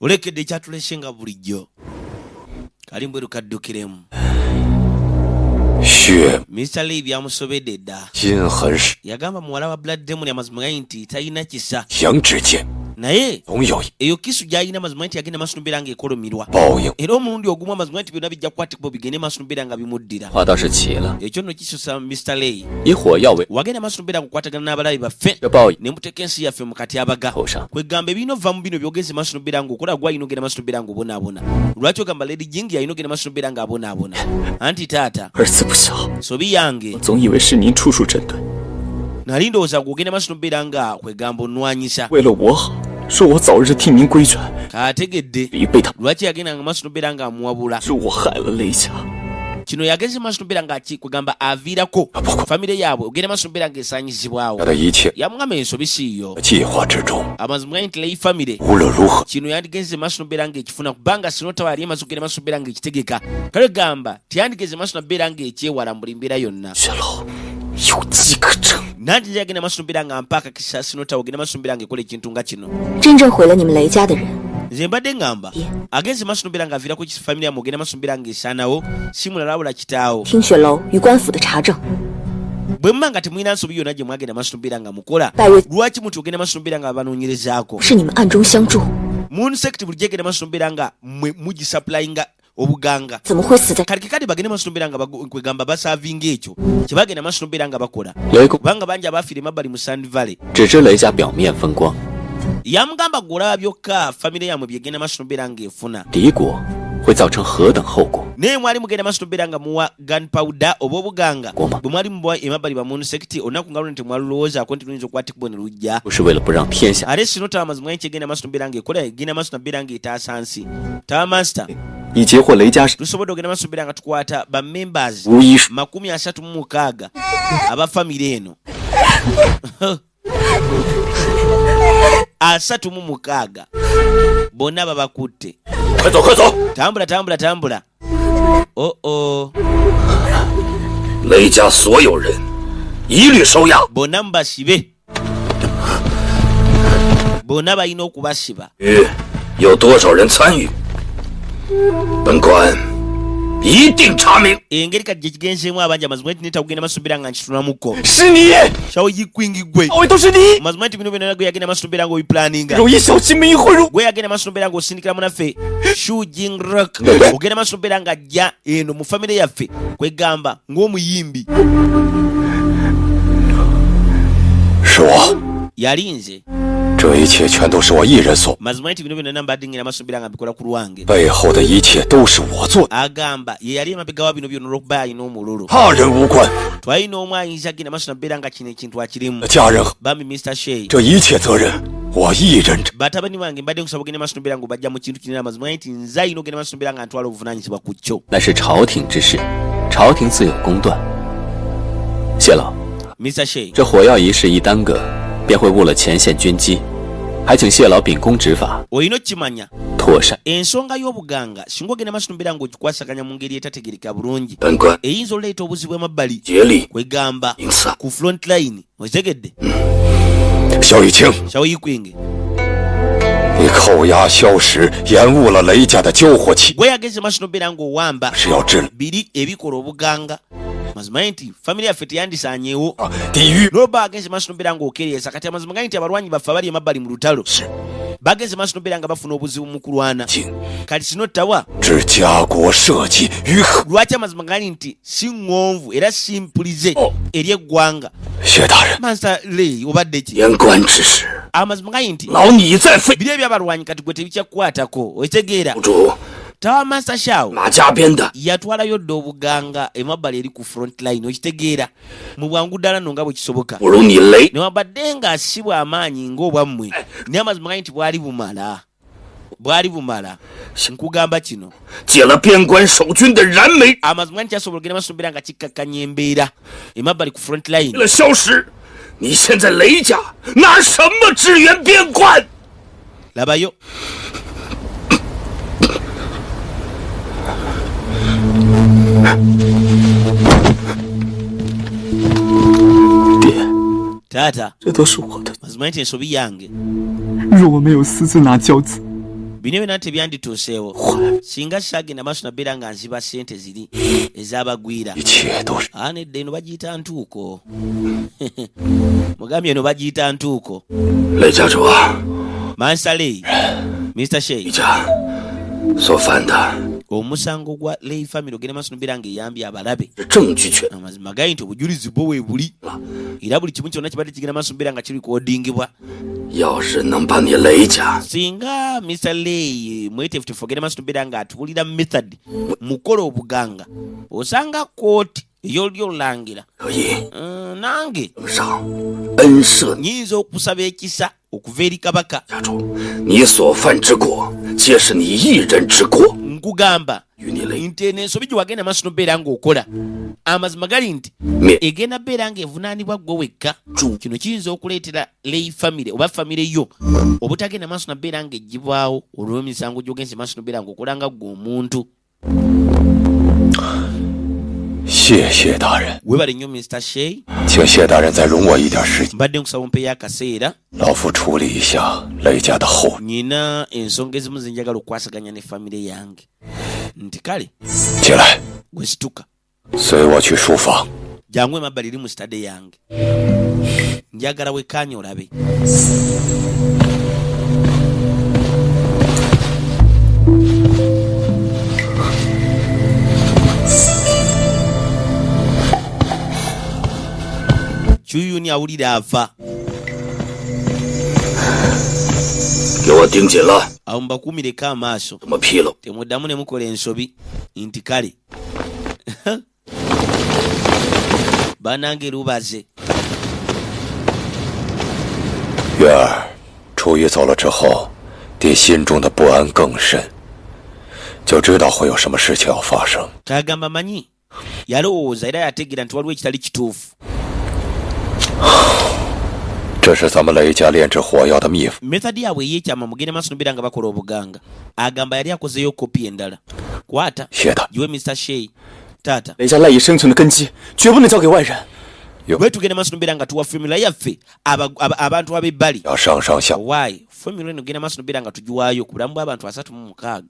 Olekedde ekyatuleshenga bulijjo. Kalimbu erukaddukiremu. Mr. Lee byamusobedde dda. Yagamba muwala wa Blood Demon amazima nti talina kisa. Naye eyo kisu gyalina amazima nti yagenda maaso n'obeera ng'ekolomirwa. Era omulundi ogumu amazima nti byonna bijja kukwatibwa bigende maaso n'obeera nga bimuddira. Ekyo nno kisusa Mr. Lee. Wagenda maaso n'obeera ng'okwatagana n'abalabi baffe ne muteeka ensi yaffe mu katyabaga. Kwegamba ebirina ovva mu bino by'ogenze maaso n'obeera ng'okola gw'alina ogenda maaso n'obeera ng'obonaabona. Lwaki ogamba Lady Jing yalina ogenda maaso n'obeera ng'abonaabona? Anti taata sobi yange nali ndowooza ng'ogenda maaso n'obeera nga kwegamba onnwanyisa. Kaategedde lwaki yagendanga maaso n'obeera ng'amuwabula. Kino yagenze maaso n'obeera kwegamba aviirako famire yaabwe ogenda maaso n'obeera ng'esaanyizibwawo. Yamugamba ensobi siiyo. Amazima nti Lei famire kino yandigenze maaso n'obeera ng'ekifuna kubanga Sinotawa yali emaze okugenda maaso n'obeera ng'ekitegeka. Kale gamba tiyandigenze maaso n'obeera ng'ekyewala mu buli mbeera yonna. Nanti yagenda maaso n'obeera nga mpaaka kisa Sinotawa ogenda maaso n'obeera ng'ekola ekintu nga kino. Nze mbadde ngamba agenze maaso n'obeera ng'aviirako famire yammwe ogenda maaso n'obeera ng'esaanawo si mulala wabula kitaawo. Bwe mma nga temulina nsobi yonna gye mwagenda maaso n'obeera nga mukola, lwaki muti ogenda maaso n'obeera nga banoonyerezaako? Moon Sect bulijjo egenda maaso n'obeera nga mugisaplayinga obuganga. Kale bagende maaso n'obeera nga kwegamba basaavinga ekyo kye bagenda maaso n'obeera nga bakola. Kubanga bangi abafiira emabbali mu Sand Valley. Yamugamba gw'olaba byokka famire yammwe byegenda maaso n'obeera ng'efuna. Naye mwali mugenda maaso n'obeera nga muwa gunpowder oba obuganga bwe mwali mubawa emabbali ba Moon Sect olunaku nga luno temwalulowoozaako nti luyinza okukwatibwa ne lujja. Ate Sinotawa amazima nti egenda maaso n'obeera ng'ekola egenda maaso n'obeera ng'etaasa nsi. Tawa Master tusobodde ogenda maaso n'obeera nga tukwata ba members 36 aba famire eno. 36 bonna babakutte. Tambula.雷家所有人一律收押。 bonna mubasibe. Bonna balina okubasiba. 有多少人参与？本官一定查明。 Engeri kati gye kigenzeemu abangi amazima nti netagenda maaso n'obeera nga nkitunamuko. Shawo yikwingi gwe. Amazima nti bino byonna gwe yagenda maaso n'obeera nga obiplaninga. Gwe yagenda maaso n'obeera nga osindikira munaffe Shu Jingrock. Ogenda maaso n'obeera nga ajja eno mu famire yaffe kwegamba ng'omuyimbi. Yali nze. 这一切全都是我一人所。 Mazima nti bino byonna mbadde ngenda maaso n'obeera nga mbikola ku lwange. 背后的一切都是我做的。 Agamba ye yali emabega wa bino byonna olw'okuba alina omululu. 他人无关。 Twalina omu ayinza agenda maaso n'obeera nga kino ekintu akirimu. 家人， Bambi Mr. Shea. 这一切责任我一人。 Batabani bange mbadde nkusaba ogenda maaso n'obeera nga obajja mu kintu kinene amazima nti nze alina ogenda maaso n'obeera nga ntwala obuvunaanyizibwa ku kyo. 那是朝廷之事，朝廷自有公断。谢老， Mr. Shea. 这火药一事一耽搁，便会误了前线军机，还请谢老秉公执法。 Olina okimanya 妥善。 ensonga y'obuganga singa ogenda maaso n'obeera ng'ogikwasaganya mu ngeri etategerekeka bulungi 本官 eyinza oleeta obuzibu emabbali 竭力 kwegamba 营此。 ku front line okitegedde. 萧雨清， Shawo yikwinge. 你扣押萧石，延误了雷家的交火期， Gwe yageze maaso n'obeera ng'owamba 是要治 biri ebikola obuganga. Mazima nti famire yaffe teyandisaanyeewo. 地狱。 N'oba agenze maaso n'obeera ng'okereeza kati amazima nti abalwanyi baffe abali emabbali mu lutalo bagenze maaso n'obeera nga bafuna obuzibu mu kulwana. Kati Sinotawa 置家国社稷于何？ lwaki amazima gani nti si ŋŋonvu era si mpulize eri eggwanga. 薛大人， Master Lee obadde ki? 言官之事， Amazima gani nti 劳你再费。 biri ebyabalwanyi kati gwe tebikyakukwatako okitegeera. 主 Tawa Master Shao 马家边的 yatwalayo dda obuganga emabbali eri ku front line okitegeera mu bwangu ddala nno nga bwe kisoboka. 不如你雷。 newabadde ng'asibwa amaanyi ng'obwammwe naye amazima gani nti bwali bumala nkugamba kino 解了边关守军的燃眉， amazima nti asobola ogenda maaso n'obeera nga kikkakkanya embeera emabbali ku front line. 为了消失，你现在雷家拿什么支援边关？ Labayo. 爹， Tata. 这都是我的。 Mazima nti ensobi yange. 若我没有私自拿交子， bino byonna tebyandituuseewo singa sagenda maaso nabeera nga nziba ssente ziri ez'abagwira nedda eno bagiyita ntuuko mugambye eno bagiyita ntuuko Mansalei Mr. Shea omusango gwa Lei family ogenda maaso nabeera nga eyambye abalabe amazima gayi nti obujulizi bwo weebuli era buli kimu kyonna kibadde kigenda maaso nabeera nga kirikodingibwa singa Mr. Lei mweteefuteefu ogenda maaso nabeera nga atuwulira method mukola obuganga osanga kooti ey'oli olangira nange nyinza okusaba ekisa okuva eri kabaka nkugamba nti eno ensobi gye wagenda maaso nobeera ng'okola amazima gali nti egenda beera nga evunaanibwa ggwe wekka kino kiyinza okuleetera Lei family oba famire yo obutagenda maaso nabeera nga ejjibwawo olw'emisango gy'ogenze maaso nobeera ng'okola nga ggwe omuntu. 谢谢大人。 webale nnyo Mr. Shea 请谢大人再容我一点时间， mbadde nkusaba ompeeyo akaseera 老夫处理一下雷家的后事。 nyina ensonga ezimu ze njagala okwasaganya ne famire yange nti kale 起来， gwe situka 随我去书房。 jangu emabbali eri mu sitade yange njagala wekkaanya olabe. Chuyuni awulira ava. Awo mbakuumireko amaaso temuddamu ne mukola ensobi nti kale banange lubaze. 月儿，初一走了之后，爹心中的不安更深，就知道会有什么事情要发生。 Kagamba manyi yalowooza era yategeera nti waliwo ekitali kituufu. 这是咱们雷家炼制火药的秘法。 Method yaabwe ey'ekyama mugende maaso nobeera nga bakola obuganga. Agamba yali akozeyo kopi endala. Kwata giwe Mr. Shea. Tata 雷家赖以生存的根基绝不能交给外人。 bwe tugenda maaso nobeera nga tuwa formula yaffe abantu ab'ebbali. 要上上下。 Why? Formula eno genda maaso nobeera nga tugiwaayo ku bulamu bw'abantu 36.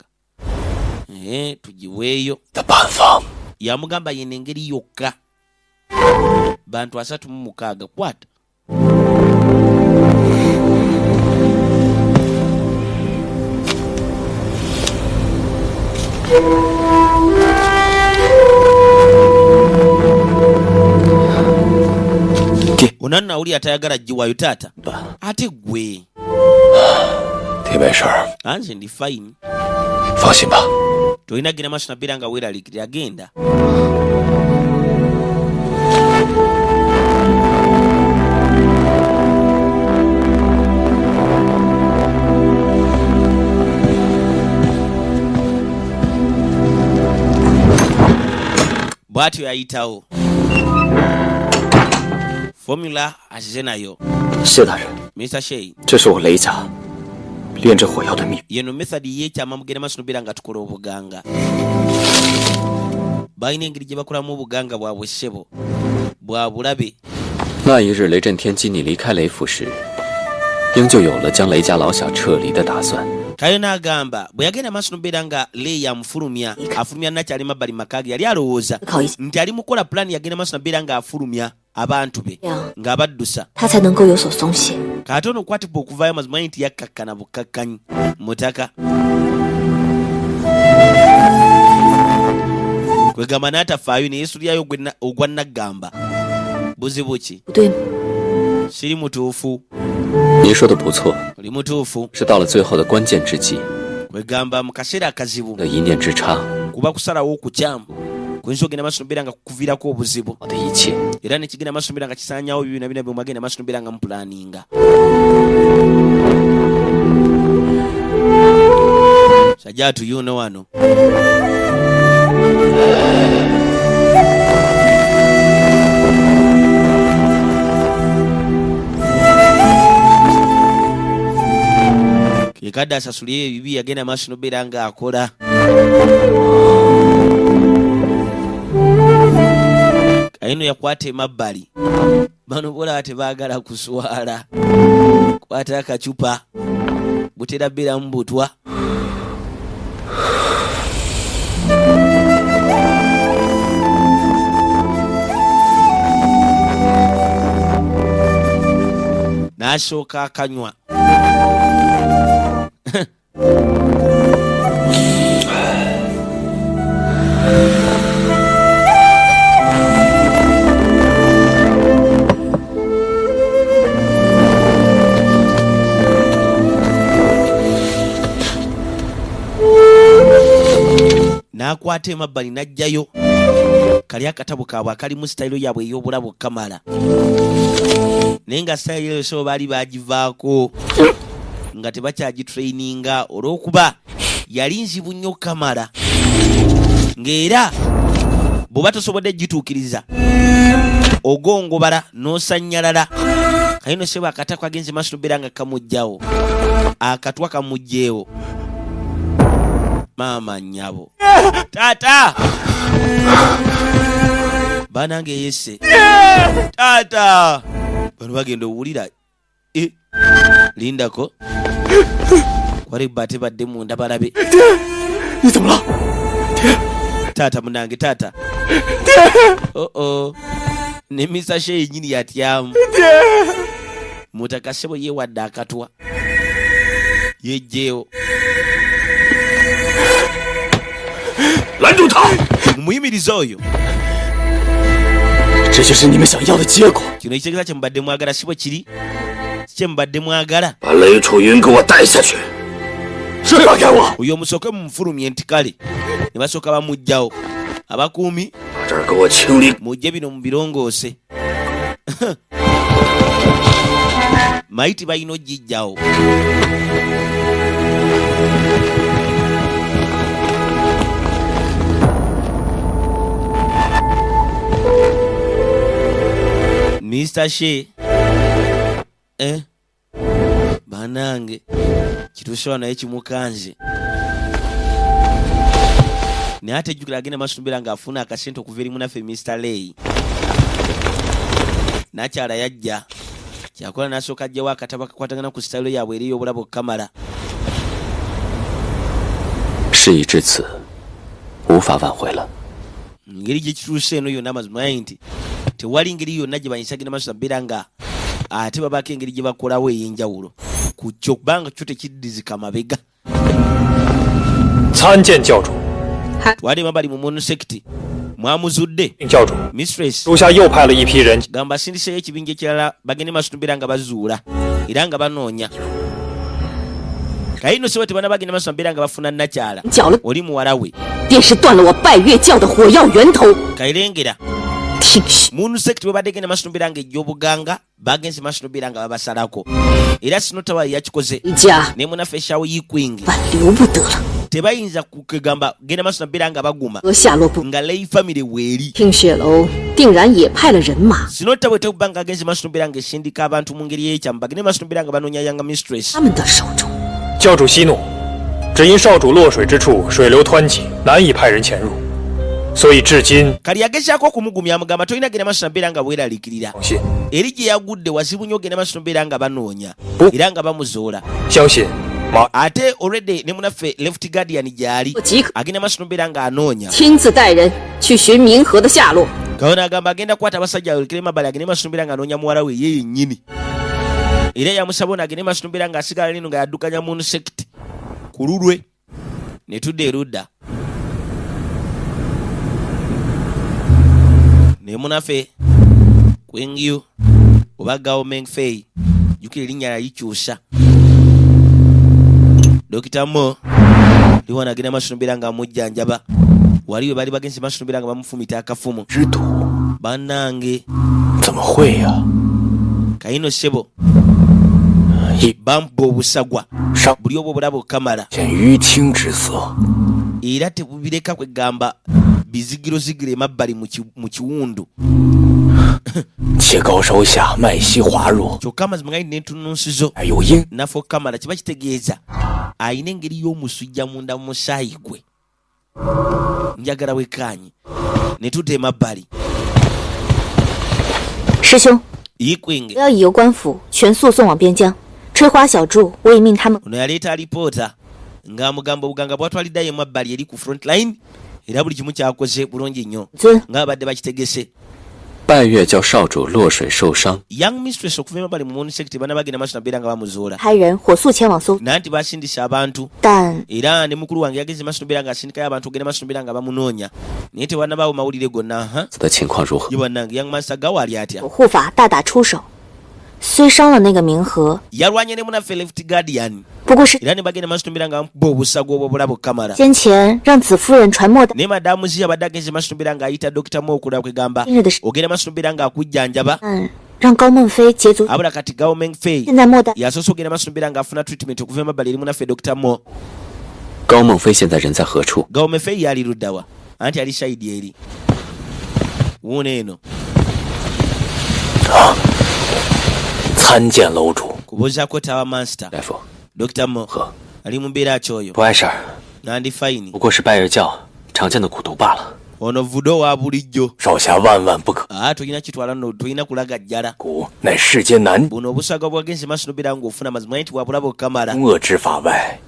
Tugiweeyo. 的办法。 Yamugamba yeno engeri yokka. Bantu 36. Kwata. Onanna uli atayagala jiwayo tata. Ate gwe. 爹没事儿。 Anze ndi fine. 放心吧。 Tolina genda maaso nabeera nga weeralikirira agenda. Bwatyo yayitawo. Formula azize nayo. 谢大人， Mr. Shea 这是我雷家炼制火药的秘。 yeno method y'ekyama mugenda maaso nobeera nga tukola obuganga. Balina engeri gye bakolamu obuganga bwabwe ssebo bwa bulabe. 那一日雷震天机你离开雷府时，应就有了将雷家老小撤离的打算。 Kayo n'agamba bwe yagenda maaso nobeera nga Lei amufulumya afulumya nakyali mabbali makage yali alowooza nti ali mukola pulaani yagenda maaso nabeera nga afulumya abantu be ng'abaddusa. 他才能够有所松懈。 Katono okwatibwa okuvaayo mazima nti yakkakkana bukkakkanyi mutaka. Kwegamba n'atafaayo ne yeesulirayo ogwa Naggamba. Buzibu ki? 不对， Siri mutuufu. 您说的不错， Oli mutuufu. 是到了最后的关键之际 Kwegamba mu kaseera akazibu 的一念之差， kuba kusalawo okukyamu kuyinza ogenda maaso nobeera nga kukuviirako obuzibu. 我的一切 Era nekigenda maaso nobeera nga kisaanyawo bibina bina byomwagenda maaso nobeera nga mupulaaninga. Sajjaatu yuno wano. Kekadde asasulire ebibi yagenda maaso nobeera nga akola. Kayino yakwata emabbali. Bano bola tebaagala kuswala. Kwata akacupa. Butera bbeeramu butwa. n'asooka akanywa. N'akwata emabbali n'ajjayo kali akatabo kaabwe akalimu sitayiro yaabwe ey'obulabu Kamala. Naye nga sitayiro so baali baagivaako nga tebakyagitraininga olw'okuba yali nzibu nnyo Kamala, ng'era bw'oba tosobodde gituukiriza ogongobala n'osanyalala. Kayino sebo akatako agenze maaso nobeera nga kamugjawo, akatwa kamugjeewo. Maama nnyabo, taata banange yesse, taata bano bagenda owulira lindako wali bate badde munda balabe. Taata munange, taata ne Mr. Shea nyini yatyamu. Mutaka sebo yewadde akatwa yejjeewo. 拦住他！ Muyimiriza oyo. 这就是你们想要的结果。 Kino ekitegeeza kye mubadde mwagala si bwe kiri? Kye mubadde mwagala? 把雷楚云给我带下去。是放开我！ Oyo omusooke mumufulumye nti kale ne basooka bamugjawo. Abakuumi 把这儿给我清理。 mujje bino mubirongoose. Mayiti balina ogijjawo. Mr. Shea banange kituusewa naye kimukanze. Naye ate jjukira agenda maaso tubeera ng'afuna akasente okuva eri munaffe Mr. Lay. Nakyala yajja kyakola n'asooka ajjawo akatabo akakwatagana ku sitayiro yaabwe eri ey'obulabu Kamala. 事已至此，无法挽回了。 Ngeri gye kituuse eno yonna amazima nti tewali ngeri yonna gye banyisa agenda maaso nabeera nga ate babaako engeri gye bakolawo ey'enjawulo ku kyo kubanga kyo tekiddizika mabega. 参见教主。 Twali mabali mu monosekiti mwamuzudde 教主， Mistress 属下又派了一批人 gamba sindiseyo ekibinja ekirala bagende maaso tubeera nga bazuula era nga banoonya. Kayino sibo tebana bagenda maaso nabeera nga bafuna nakyala oli muwala we 便是断了我拜月教的火药源头。 Kayirengera 听许 monosekiti bwe badde genda maaso tubeera nga ejj'obuganga bagenze maaso tubeera nga babasalako era sinotawa yakikoze 一家 ne munaffe Shawo Yikwing 挽留不得了。 tebayinza kugamba genda maaso nabeera nga baguma 和下落不 nga Lay family weeri. 听雪楼定然也派了人马， sinota bwe tekuba nga agenze maaso tubeera nga esindika abantu mu ngeri y'ekyamu bagende maaso tubeera nga banoonya yanga Mistress. 他们的手中。 教主息怒，只因少主落水之处水流湍急，难以派人潜入，所以至今 kali yagezaako okumugumya amugamba tolina genda maaso nabeera nga bweraliikirira 放心。 eri gye yagudde wazibu nnyo genda maaso nabeera nga banoonya era nga bamuzoola 相信马 ate already ne munaffe Left Guardian gy'ali 我即刻 agenda maaso nabeera nga anoonya. 亲自带人去寻明河的下落。 Kaona agamba agenda kukwata abasajja olekere mabbali agende maaso nabeera nga anoonya muwala we ye yennyini era yamusaba ono agende maaso nabeera nga asigala lino nga yaddukanya mu sekiti ku lulwe ne tudda erudda. Ne munaffe Kwengyu oba Gao Mengfei jjukira erinnya yalikyusa. Dokita Mo liwana agenda maaso nabeera nga amujjanjaba wali we baali bagenze maaso nabeera nga bamufumita akafumu. 知道？ Bannange 怎么会呀、 Kayino sebo bampa obusagwa 上 buli obwo obulabo Kamala 见于清之色， era tebubireka kwegamba bizigirozigiro emabbali mu kiwundu 且高手下脉息滑弱， kyokka amazima gali n'entunnunsizo 还有阴 nafo Kamala kiba kitegeeza ayina engeri y'omusujja munda mu musaayi gwe. Njagala wekaanyi ne tudda emabbali. 师兄， Yikwing 不要以由官府全速送往边疆。吹花小筑，我已命他们 ono yaleeta alipoota ng'amugamba obuganga bwatwaliddayo emabbali eri ku front line era buli kimu kyakoze bulungi nnyo ng'abadde bakitegese. 拜月叫少主落水受伤， Young mistress okuva emabbali mu moon sector bana bagenda maaso nabeera nga bamuzuula 派人火速前往搜， nanti basindisa abantu 但 era ne mukulu wange yagenze maaso nabeera ng'asindikayo abantu ogenda maaso nabeera nga bamunoonya naye tewannabaawo mawulire gonna. 的情况如何？ ye bannange young master gawa ali atya? 护法大打出手，虽伤了那个冥河， yalwanye ne munaffe left guardian 不过是 era ne bagenda maaso nabeera nga bamukuba obusago obwobulabu kamala 先前让子夫人传墨的 naye madamu zi abadde agenze maaso nabeera ng'ayita Dr. Mo okulaba kwegamba 今日的事， ogenda maaso nabeera ng'akujjanjaba 让高梦飞捷足。 abula kati Gao Mengfei 现在末代 yasoose ogenda maaso nabeera ng'afuna treatment okuva emabbali eri munaffe Dr. Mo. 高梦飞现在人在何处？ Gao Mengfei yali luddawa anti ali saidi eri wuuno eno 参见楼主。 kubuuzaako tawa master 大夫， Dr. Mo 呵， ali mu mbeera ki oyo 不碍事儿， nandi fine 不过是拜日教常见的苦毒罢了。 ono vudo wa bulijjo 少侠万万不可， tolina kitwala no tolina kulaga jjala 古乃世间难 buno obusaga bwagenze maaso nobeera ng'ofuna mazima nti wabulaba okamala 恶之法外，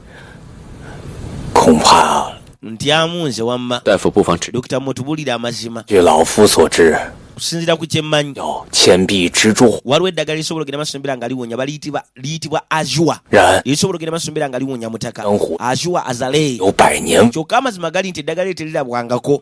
恐怕 ntyamu nze wamma 大夫不妨指 Dr. Mo tubuulire amazima 据老夫所知， okusinziira ku kyemmanyi 有千臂之助， waliwo eddagala lisobola ogenda maaso nobeera nga liwonya liyitibwa azua 然 lisobola ogenda maaso nobeera nga liwonya mutaka Nhu. azua azale 有百年 kyokka amazima gali nti eddagala eriterirabwangako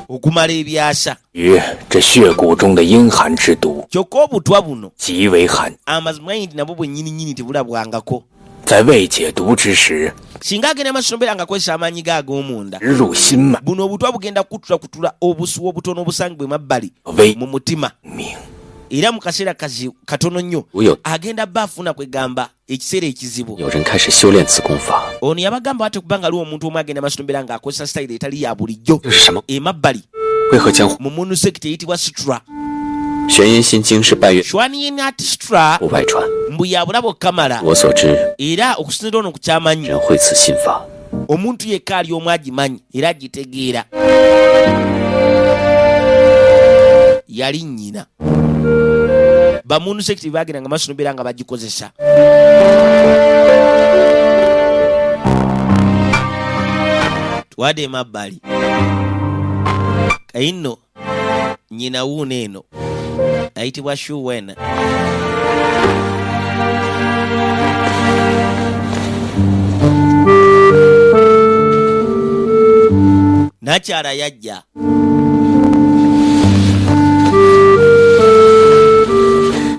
okumala ebyasa 于这血骨中的阴寒之毒 kyokka obutwa buno 极为寒， amazima nti nabwo bwennyininyini tebulabwangako 在未解毒之时， singa agenda maaso nobeera nga akozesa amaanyi ge ag'omunda 直入心脉， buno obutwa bugenda kutula obusuwa obutono obusangibwa emabbali 为 mu mutima 命。 era mu kaseera katono nnyo 无有 agenda bba afuna kwegamba ekiseera ekizibu 有人开始修炼此功法， ono yabagamba ate kubanga aliwo omuntu omu agenda maaso nobeera ng'akozesa sitayiro etali ya bulijjo 这是什么？ emabbali 为何江湖 mu munu sekita eyitibwa sutra 玄阴心经是拜月 shwaniyenat sutra 不外传？ mbu yabulaba okamala 我所知， era okusinzira ono ku kyamanyi 人会此心法， omuntu yekka ali omu agimanyi era agitegeera yali nnyina bamunu sekiti bagenda nga maaso nobeera nga bagikozesa twadde emabbali kayinno nnyina wuuno eno ayitibwa Shuwen nakyala yajja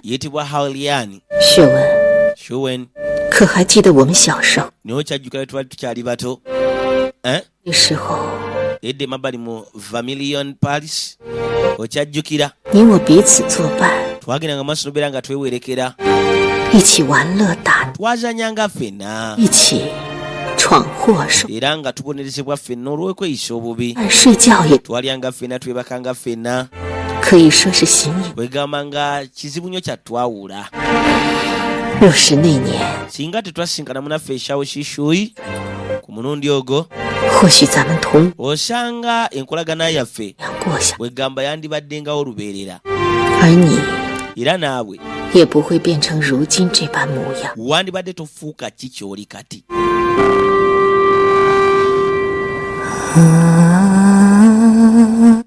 yitibwa Haulian 血文， Shuwen 可还记得我们小时候？ niwe kyajjukira bwe twali tukyali bato 那时候， edda emabbali mu Vermilion Palace okyajjukira 你我彼此作伴， twagendanga maaso nobeera nga twewerekera 一起玩乐打， twazanyanga ffenna 一起闯祸受， era nga tubonerezebwa ffenna olw'okweyisa obubi 睡觉也 twalyanga ffenna twebakanga ffenna 可以说是形影。 wegamba nga kizibu nnyo kyattwawula 若是那年， singa tetwasinkana munaffe eshawo shishui ku mulundi ogwo 或许咱们同 osanga enkolagana yaffe 样过下， wegamba yandibaddengawo olubeerera 而你 era naawe 也不会变成如今这般模样。 wandibadde tofuuka ki ky'oli kati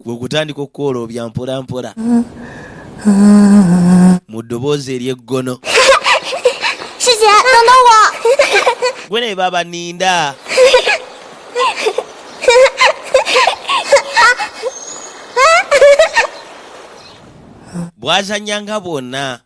gwe kutandika okukooloobya mpolampola mu ddoboozi ery'eggono 师姐，等等我！ gwe ne baba ninda bwazanyanga bwonna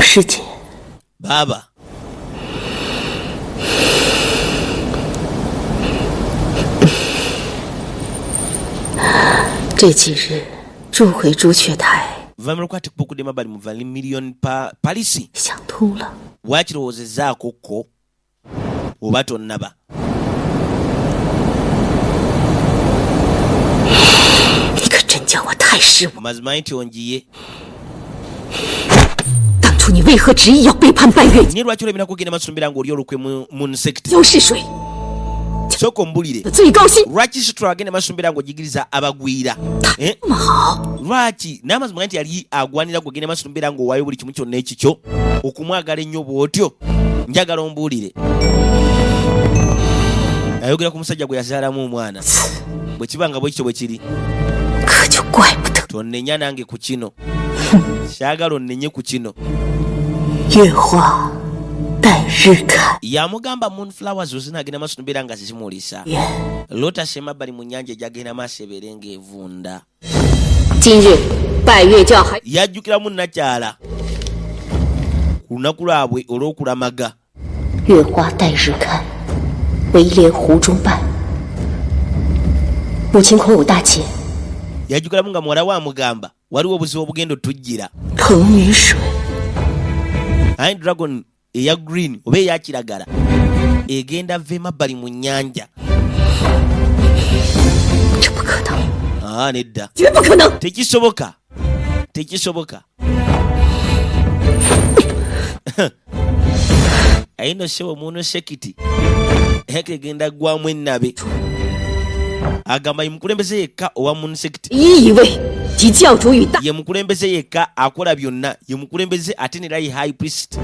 师姐， baba 这几日住回朱雀台， luvannyuma lwokwata ekubukudde emabbali mu Vermilion Palace 想通了。 wakirowoozezzaako ko oba tonnaba 你可真叫我太失望！ mazima nti ongiye 出你为何执意要背叛拜月？你lwaki olemera kugenda masumbira ng'oli olukwe mu nsect 焦是谁？ sooka ombulire 最高薪 lwaki situla agenda masumbira ng'ojigiriza abagwira 这么好， lwaki n'amazima nti yali agwanira kugenda masumbira ng'owaayo buli kimu kyonna ekikyo okumwagala ennyo bw'otyo njagala ombuulire ayogera ku musajja gwe yazaalamu omwana bwe kiba nga bwe kityo bwe kiri 可就怪不得 tonnenya nange ku kino kyagala onnenye ku kino 月花待日开。 yamugamba moonflowers ozinagenda maaso nobeera nga zizimuulisa 愿 lotas emabbali mu nnyanja egyagenda maaso ebeere ng'evunda 今日拜月教还 yajjukiramu nakyala ku lunaku lwabwe olw'okulamaga 月花待日开，围莲湖中拜。母亲空有大劫， yajjukiramu nga muwala we amugamba waliwo obuzibu obugenda otujjira 腾云水 ayi dragon eya green oba eya kiragala egenda va emabbali mu nnyanja 这不可能， nedda 绝不可能！ tekisoboka tekisoboka ayino sewo muno sekiti ekegenda gwamu ennabe agamba ye mukulembeze yekka owa munisecurity 一以为即教主与大 ye mukulembeze yekka akola byonna ye mukulembeze ate nera ye high priest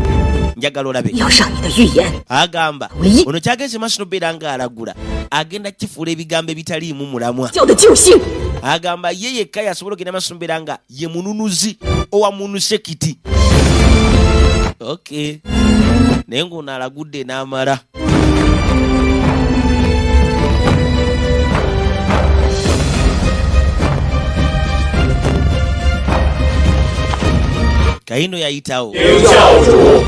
njagala olabe 要上你的预言， agamba Oyi. ono kyagenze maaso nobeera ng'alagula agenda kifuula ebigambo ebitaliimu mulamwa 教的救星。 agamba ye yekka yasobola okugenda maaso nobeera nga ye mununuzi owa munusekiti okay naye ng'ono alagudde n'amala kayino yayitawo 教主，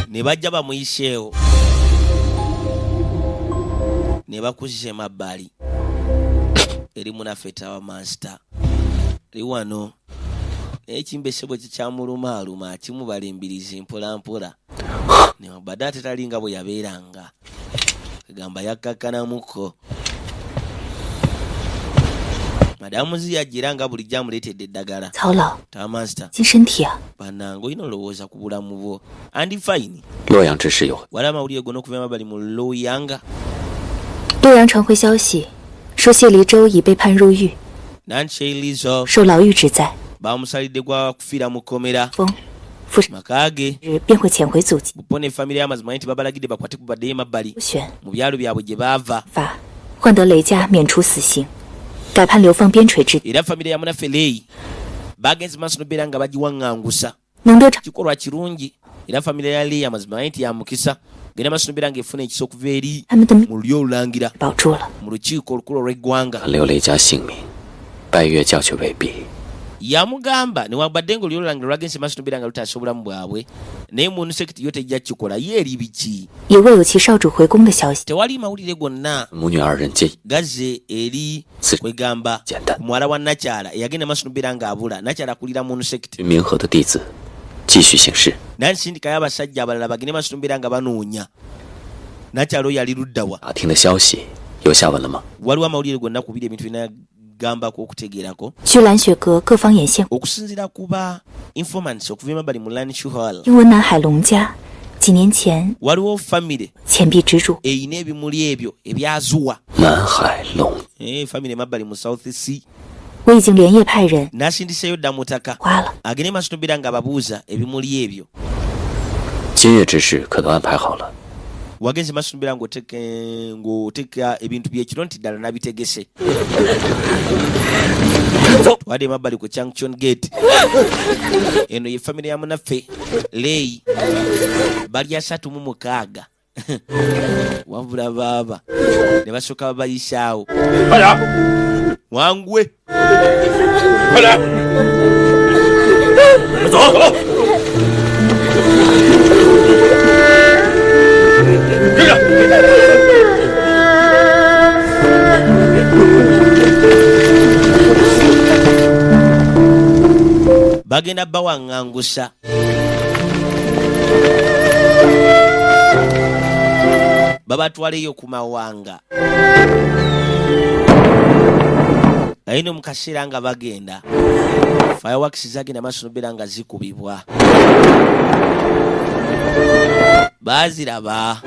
ne bajja bamuyiseewo ne bakuzisa emabbali eri munaffe tawa master eri wano naye ekimbese bwe kikyamulumaaluma akimubalimbiriza mpolampola nebadde ate talinga bwe yabeeranga egamba yakkakkanamuko madamu ziyajjira nga bulijjo amuleetedde eddagala 曹老， tawa master 今身体啊， bannange olina olowooza ku bulamu bwo andi fine 洛阳之事有， wali amawulire gonna okuva emabbali mu loyanga 洛阳传回消息，说谢离州已被判入狱， nankyelizo 受牢狱之灾， bamusalidde gwa kufiira mu kkomera 封复审 maka ge 日便会遣回祖籍。 bupone famire y'amazima nti babalagidde bakwate ku baddeyo emabbali 选 mu byalo byabwe gye baava 法换得雷家免除死刑，改判流放边陲之地， era famire ya munaffe leeyi bagenze maaso nobeera nga bagiwaŋŋangusa 能得偿 kikolwa kirungi era famire ya leeyi amazima nti ya mukisa genda maaso nobeera ng'efuna ekisa okuva eri 他们的 mu lulyo olulangira 保住了。 mu lukiiko olukulu olw'eggwanga 挽留雷家性命，拜月教却未必。 yamugamba newabadde nga olulyo olulangira lwagenze maaso nobeera nga lutaasa obulamu bwabwe naye mu sekiti yo tejja kikola ye eri biki 也未有其少主回宫的消息。 tewali mawulire gonna 母女二人皆 gazze eri Si- kwegamba简单。 muwala wa nakyala eyagenda maaso nobeera ng'abula nakyala akulira mu sekiti 明和的弟子继续行事。 nansindikayo abasajja abalala bagende maaso nobeera nga banoonya nakyala oyo ali luddawa 打听的消息有下文了吗？ waliwo amawulire gonna ku biri ebintu binagambako okutegeerako 据蓝雪阁各方眼线， okusinziira kuba informants okuva emabbali mu lanchu hall 因为南海龙家几年前 waliwo famire 钱币之主， eyina ebimuli ebyo ebyazuwa 南海龙 famire emabbali mu south sea 我已经连夜派人 n'asindiseyo dda mutaka 花了。 agende maaso nobeera ng'ababuuza ebimuli ebyo 今日之事可都安排好了。 wagenze maaso nobeera ng'oteeka ebintu byekiro nti ddala nabitegese twadde emabbali ku junction gate eno ye famire ya munaffe leeyi bali 36 wabula baaba ne basooka babayisaawo 快点， wangwe 快点，走走，跟着。 eno bagenda bawaŋŋangusa. Babatwaleyo ku mawanga. Ayino mu kaseera nga bagenda fireworks zagenda maaso nobeera nga zikubibwa. Baziraba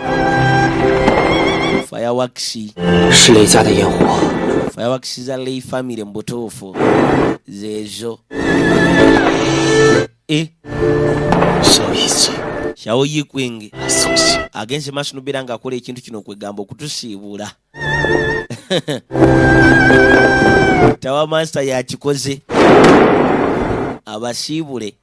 fireworks 是雷家的烟火。 fireworks za Lei family mu butuufu zeezo. 小一kwenge agenze maaso nobeera nga akola ekintu kino kwegamba okutusiibula. Tawa master yakikoze abasiibule.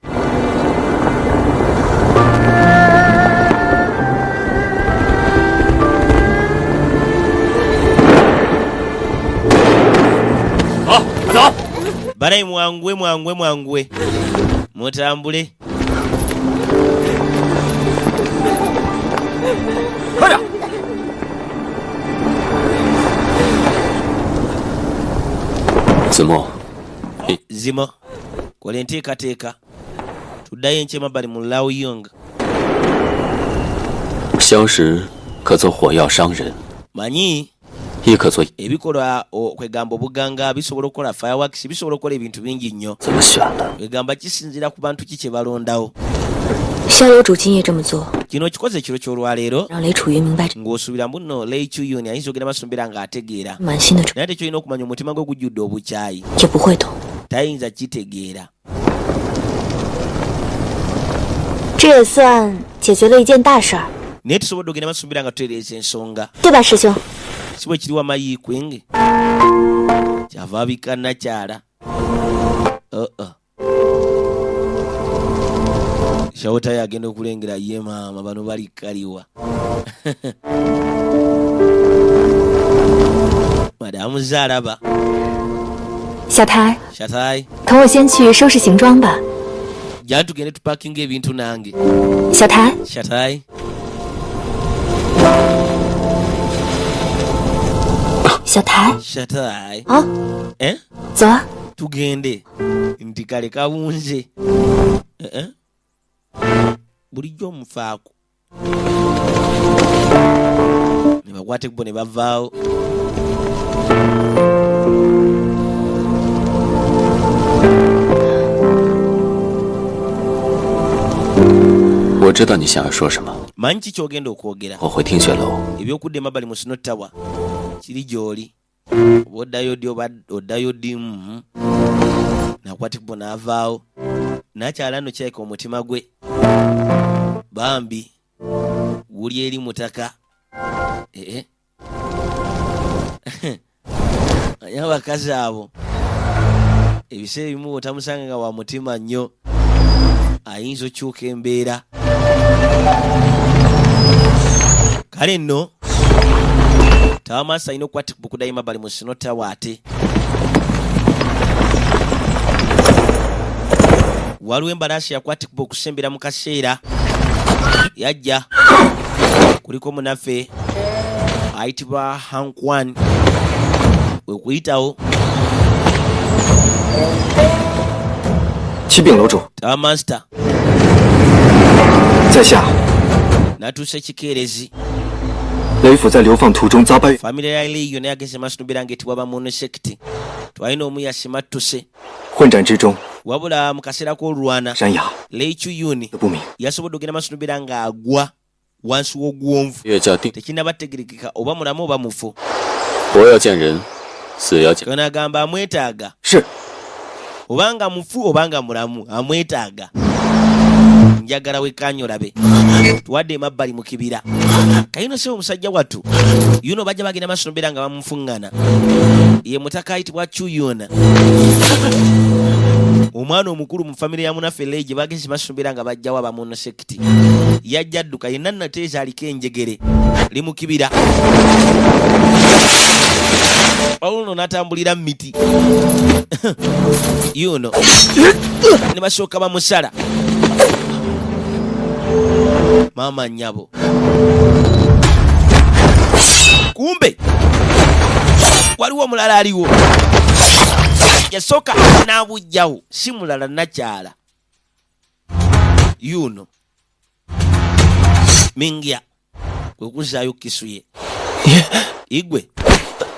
Barayi mwangwe mutambule. Zimo kola enteekateeka tuddayo enkyema bali mu Laoyong. 消食可做火药伤人， manyi 亦可做。 ebikolwa kwegamba obuganga bisobola okukola fireworks bisobola okukola ebintu bingi nnyo. 怎么选的？ kwegamba kisinziira ku bantu ki kye balondawo. 逍遥主今夜这么做， kino kikoze ekiro ky'olwaleero 让雷楚云明白 ng'osuubira muno Lei Chuyun ayinza ogenda maaso nobeera ng'ategeera 满心的， naye tekyolina okumanya omutima gwe gujjudde obukyayi 就不会懂。 tayinza kitegeera. 这也算解决了一件大事儿， naye tusobodde ogenda maaso nobeera nga tutereeza ensonga 对吧，师兄？ si bwe kiri wamayi kwenge kyava abika nakyala. Shawota yagenda okulengera ye maama bano bali kaliwa. Madamu Zaraba. 小台， Shatai 同我先去收拾行装吧。 jja tugende tupakinga ebintu nange. 小台， Shatai 小台， Shatai 啊， 走啊！ tugende nti kale kabunze. Bulijjo omufaako ne bakwate bo ne bavaawo. 我知道你想要说什么， manyi ki ky'ogenda okwogera. 我会听雪楼。 ebyokudda emabbali mu Snow Tower kiri gy'oli. Oba oddayo ddi oba oddayo ddi. Nakwate bo n'avaawo nakyala nno kyayika omutima gwe. Bambi guli eri mutaka. Anye abakazi abo ebiseera ebimu otamusanga nga wa mutima nnyo, ayinza okyuka embeera. Kale nno Tawa master alina okukwata okuddayo emabbali mu Snow Tower ate. Waliwo embalaasi yakwatibwa okusembera mu kaseera yajja. Kuliko munaffe ayitibwa Hankwan okuyitawo. 启禀楼主， Tawa master 在下 n'atuusa ekikeerezi. 雷府在流放途中遭败， Famire ya Lei yonna yageze maaso nobeera ng'etibwa bamuno sekiti. Twalina omu yasimattuse. 混战之中 Wabula mu kaseera k'olwana 山崖 Lei Chuyun 的不明， yasobodde ogenda maaso nobeera ng'agwa wansi w'oguwonvu. 月叫定， Tekinnaba tegerekeka oba mulamu oba mufu. 活要见人，死要见。 Kanagamba amwetaaga. 是 Obanga mufu obanga mulamu amwetaaga. Njagala wekanyo labe. Tuwadde emabbali mu kibira. Kayino se omusajja wattu. Yuno bajja bagenda maaso nobeera nga bamufuŋŋana. Ye mutaka ayitibwa Chuyun. Omwana omukulu mu famire ya munaffe Lei gye bageze maaso nobeera nga bajjawo abamuno sekiti. Yajja adduka yenna nateeza aliko enjegere. Li mu kibira. Oluno n'atambulira mu miti. Yuno ne basooka bamusala. Maama nnyabo. Kumbe waliwo omulala aliwo. Yasooka n'abujjawo si mulala nakyala. yuno Mingya kwe kuzaayo kisu ye igwe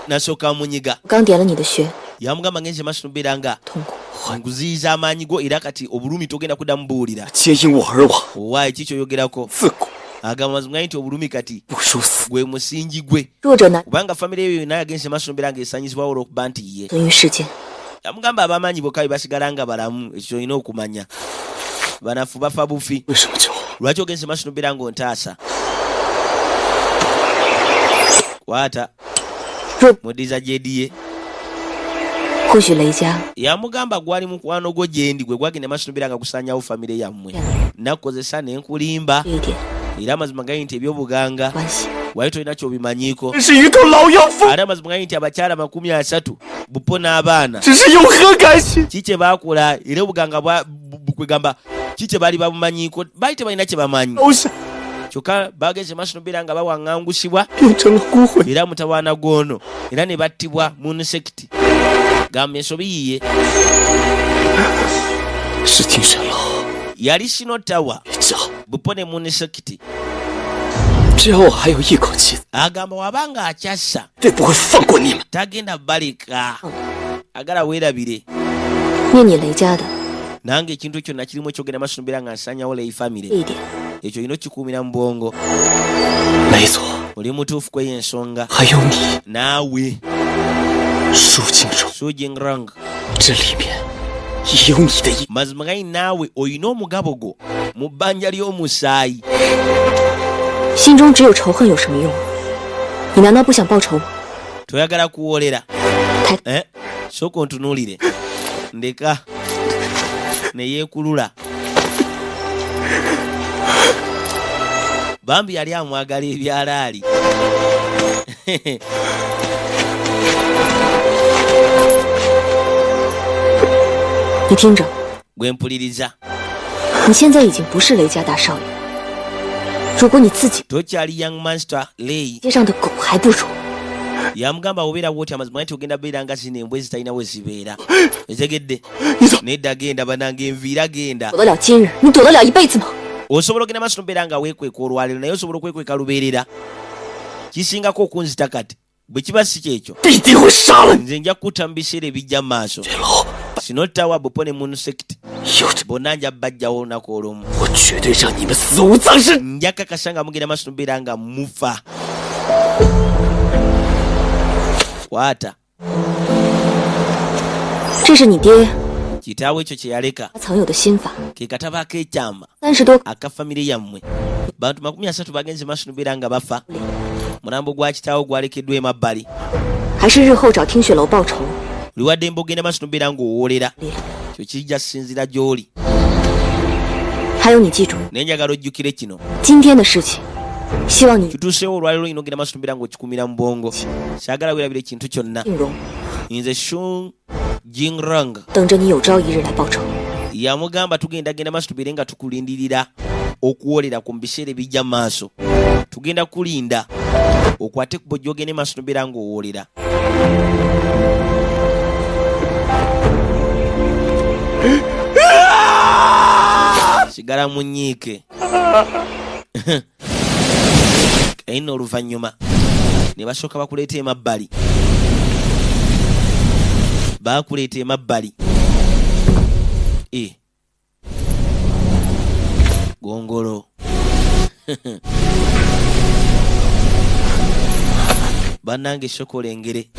nasooka munyiga 刚点了你的穴， yamugamba ngenze masumbira nga nguziyiza amaanyi go era kati obulumi togenda kuddamu buwulira 皆因我而亡， owaayi kikyoyogerako 自古 agamba mazima nti obulumi kati 不殊死。 gwe musingi gwe 弱者难 kubanga famire eyo yonna yagenze masumbira nga esanyizibwawo olw'okuba nti ye 存于世间。 yamugamba abamaanyi bokka bwe basigala nga balamu ekyo olina okumanya banafu bafa bufi 为什么救我？ lwaki ogenze masumbira ng'ontaasa kwata mudiza gyediye 或许雷家 yamugamba gwali mukwano gwo gyendi gwe gwagenda masumbira nga gusanyawo famire yammwe nakukozesa nenkulimba 这一点 era amazima gali nti ebyobuganga 关系。 wali tolina kyobimanyiiko 这是一头老妖妇， ate amazima gali nti abakyala 30 bupo n'abaana 这是有何干系？ ki kye baakola era obuganga kwegamba ki kye baali babumanyiiko baali tebalina kye bamanyi 好像 kyokka bagenze masumbira nga bawaŋŋangusibwa 变成了孤魂。 era mutawaana goono era ne battibwa mu nsekiti gamba ensobi yiye 是精神牢， yali sinotawa 叫 bupo ne mu nsekiti 只要我还有一口气， agamba wabanga akyassa 绝不会放过你们。 tagenda baleka agala weerabire 灭你雷家的 nange ekintu kyonna kirimu ekyogenda masumbira nga nsanyawo leyi 这 famire 一点， ekyo olina okikuumira mu bwongo 没错， oli mutuufu kweyo ensonga 还有你， naawe 舒静柔， sujingrang 这里面也有你的一。 mazima gali naawe olina omugabo gwo mu bbanja ly'omusaayi 心中只有仇恨有什么用？你难道不想报仇吗？ toyagala kuwolera 太 sooka ontunuulire ndeka ne yeekulula bambi yali amwagala ebyalaali你听着， gwe mpuliriza 你现在已经不是雷家大少爷，如果你自己 tokyali young master ley 街上的狗还不如。 yamugamba obeera bwoti amazima nti ogenda beera nga zino embwa ezitalina we zibeera ezegedde nedda genda bananga enviira genda 躲得了今日，你躲得了一辈子吗？ osobola ogenda maaso nobeera nga weekweka olwaliro naye osobola okwekweka lubeerera kisingako okunzita kati bwe kiba si kyekyo 必定会杀了你。 nze nja kutta mu biseera ebijja mu maaso 这牢 sinottawa bupo ne munusekiti 有着， bonna nja bajjawo olunaku olumu 我绝对让你们死无葬身。 nja kakasa nga mugenda maaso nobeera nga mufa kwata 这是你爹 kitaawo ekyo kye yaleka 曾有的心法， ke katabo ak'ekyama 30多 aka famire yammwe bantu 30 bagenze maaso nobeera nga bafa mulambo gwa kitaawo gwalekeddwa emabbali 还是日后找听雪楼报仇？ liwadde mba ogenda maaso nobeera ng'owolera kyo kijja kusinzira gy'oli 还有你记住， naye njagala ojjukire kino 今天的事情，希望你 kituuseewo olwaliro olina ogenda maaso nobeera ng'okikumira mu bwongo saagala weerabira ekintu kyonna 定容 nze shun jingrang 等着你有朝一日来报仇。 yamugamba tugenda genda maaso tubeere nga tukulindirira okuwolera ku biseera ebijja mu maaso tugenda kulinda okwate ku bojja ogende maaso nobeera ng'owolera sigala munyiike kayina oluvannyuma ne basooka bakuleeta emabbali baakuleeta emabbali gongolo bannange sokola engere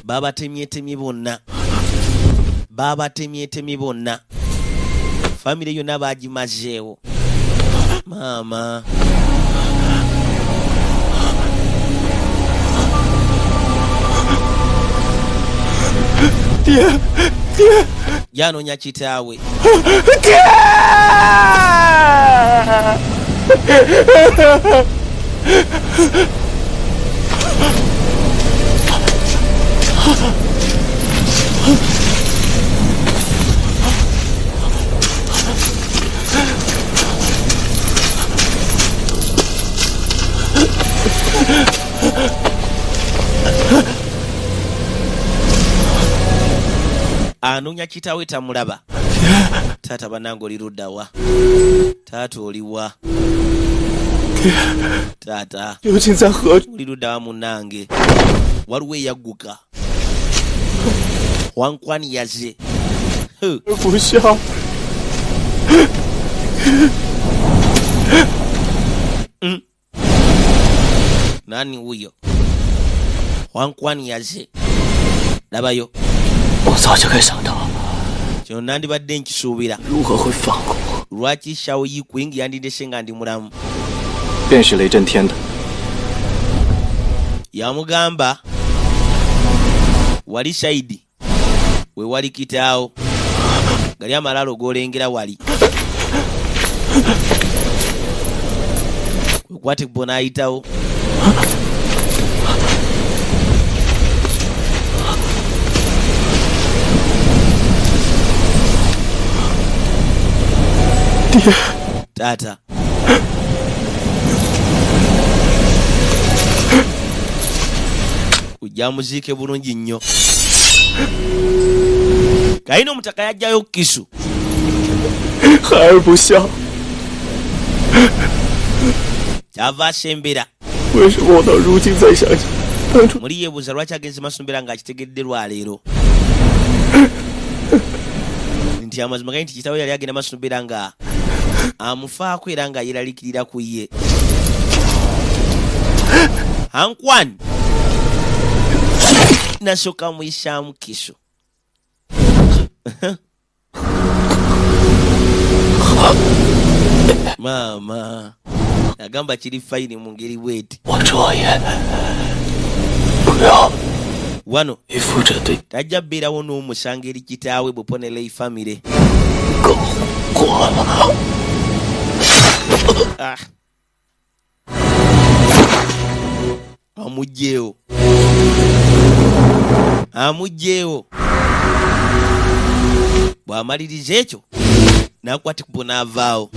babatemyetemye bonna famire yonna bagimazeewo maama janoonya kitaawe anoonya kitaawe tamulaba Tata banango lirudawa. Tata oliwa. Tata. Lirudawa munange. Waluwe yaguka. Wankwani yaze. 不孝。Nani huyo? Wankwani yaze. Labayo. 我早就该想到。 Kino nandibadde nkisuubira. 如何会放过我？ Lwaki Shao Yiqing yandidese nga ndi mulamu? 便是雷震天的。 Yamugamba wali Saidi we wali kitaawo gali amalalo golengera wali kwate bona ayitawo Tata ujja muzike bulungi nnyo. Kaino mutaka yajjayo kisu. 孩儿不孝。 Kyava asembera. 为什么我到如今才想起当初？ Muli yeebuuza lwaki agenze Masumbira ng'akitegedde lwaleero. Nti amazima gali nti kitaawe yali agenda Masumbira nga amufaako era nga yeeralikirira ku ye. Ankwani nasooka muyisaamu kisu. Mama agamba kiri fayini mu ngeri bweti. 我这也不要 Wano 背负着对 tajja bbeerawo n'omusanga eri kitaawe Buponele family. 狗过了。 Ah. Amugyewo. Amugyewo. Bw'amaliriza ekyo n'akwata ku n'avaawo.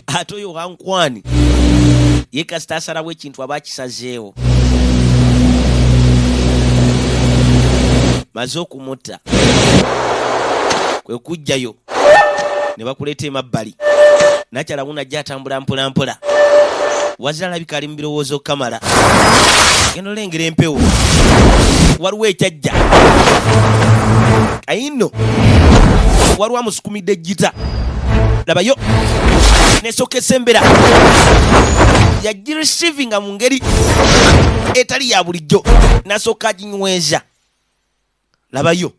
Ate oyo Wankwani ye kasita asalawo ekintu aba akisazeewo. Maze okumutta kwe kujjayo ne bakuleeta emabbali. Nakyala wunajja atambula mpola mpola. Wazira alabika ali mu birowoozo kamala. Genda olengera empewo. Waliwo ekyajja. Ayino. Waliwo amusukumidde ejjita. Labayo. Nesooka esembera. Yagireceiving mu ngeri etali ya bulijjo. Nasooka aginyweza. Labayo.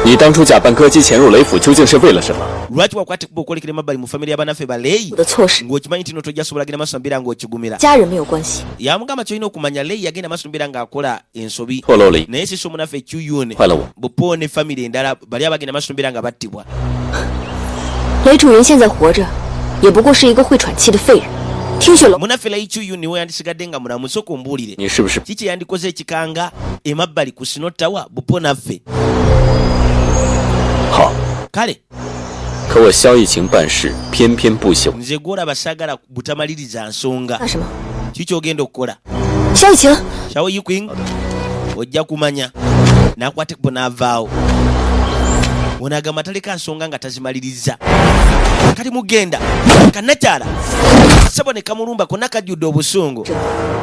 你当初假扮歌姬潜入雷府究竟是为了什么？ Lwaki wakwate kuba okolekera emabbali mu family y'abanafe baleeyi? 我的错事 Ng'okimanyi nti tojja sobola genda Masumbira ng'okigumira. 家人没有关系。 Yamugamba kyolina okumanya Leeyi yagenda Masumbira ng'akola ensobi. 错漏了一， Naye siso omunafe Chuyune 坏了我。 Bupo ne family endala bali abagenda Masumbira nga battibwa. 雷主人现在活着，也不过是一个会喘气的废人。听雪龙， Munafe Leeyi Chuyune we yandisigadde nga mulamu. Sooka ombuulire. 你是不是？ Kiki yandikoze ekikanga emabbali ku Sino Tower Bupo naffe. 好， Kale 可我萧逸晴办事偏偏不朽。 nze gw'olaba saagala butamaliriza nsonga. 干什么？ Kiki ogenda okukola? 萧逸晴， Shao Yiqing ojja kumanya n'akwate kubo n'avaawo. Onagamba taleka nsonga nga tazimaliriza. Kati mugenda kannakyala ssebo ne kamulumba konna kajjudde obusungu.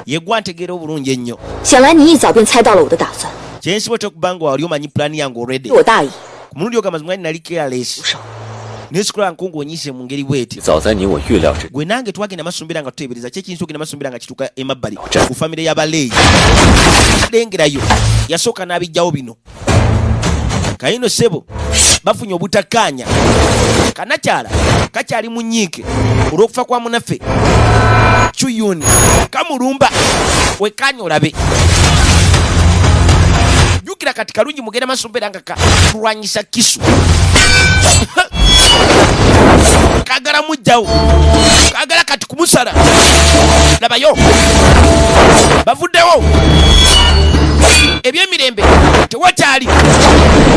Ye gwa ntegeera obulungi ennyo. 想来你一早便猜到了我的打算， Kyensiba okuba nga wali omanyi pulaani yange already. 我大意。 Ku mulundi ogwo amazima nali careless. Nesikola nkungu onyise mu ngeri bweti. 早在你我预料之中。 Gwe nange twagenda Masumbira nga tuteebereza kye kintu ogenda Masumbira nga kituuka emabbali ku famire y'Abaleeyi. Lengerayo yasooka n'abijjawo bino. Kayino ssebo bafunye obutakkaanya. Kannakyala kakyali mu nnyiike olw'okufa kwa munaffe Chuyune kamulumba wekkaanya olabe. Jjukira kati kalungi mugenda Masumbira nga kalwanyisa kisu. Kagala mujjawo. Kagala kati kumusala. Labayo. Bavuddewo. Ebyemirembe tewakyali.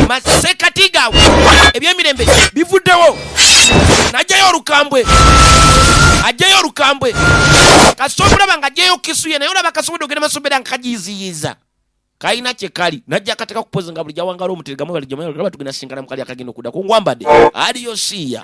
Masekatigawo. Ebyemirembe bivuddewo. Najjayo olukambwe. Ajjayo olukambwe. Kasita omulaba nga ajjayo kisu ye naye olaba kasobodde ogenda Masumbira nga kagiyiziyiza. kaina chekali najja kateka kupozinga buli jawangala omutegamu bali jamaa tugenda singana mukali akagino kuda kungwambade aliyo siya